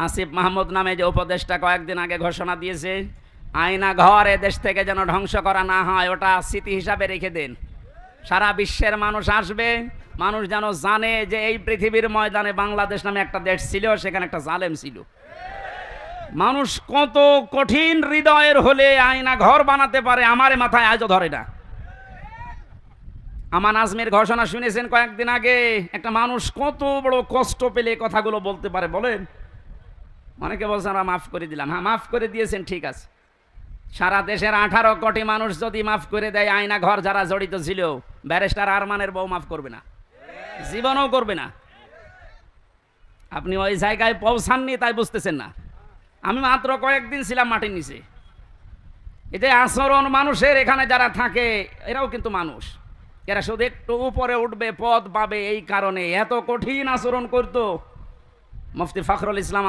আসিফ মাহমুদ নামে যে উপদেষ্টা কয়েকদিন আগে ঘোষণা দিয়েছে আয়না ঘর এ দেশ থেকে যেন ধ্বংস করা না হয়, ওটা স্মৃতি হিসাবে রেখে দেন। সারা বিশ্বের মানুষ আসবে, মানুষ যেন জানে যে এই পৃথিবীর ময়দানে বাংলাদেশ নামে একটা দেশ ছিল, সেখানে একটা জালেম ছিল। মানুষ কত কঠিন হৃদয়ের হলে আয়না ঘর বানাতে পারে, আমারে মাথায় আজও ধরে না। আমান আজমির ঘোষণা শুনেছেন কয়েকদিন আগে, একটা মানুষ কত বড় কষ্ট পেলে কথাগুলো বলতে পারে বলেন। অনেকে বলছেন আমরা মাফ করে দিলাম। হ্যাঁ, মাফ করে দিয়েছেন, ঠিক আছে। সারা দেশের 18 কোটি মানুষ যদি মাফ করে দেয় আয়না ঘর যারা জড়িত ছিল, ব্যারিস্টার আরমানের বউ মাফ করবে না, জীবনও করবে না। আপনি ওই জায়গায় পৌঁছাননি তাই বুঝতেছেন না। আমি মাত্র কয়েকদিন ছিলাম মাটির নিচে। এতে আচরণ মানুষের, এখানে যারা থাকে এরাও কিন্তু মানুষ। এরা শুধু একটু উপরে উঠবে, পদ পাবে, এই কারণে এত কঠিন আচরণ করতো। মুফতি ফখরুল ইসলাম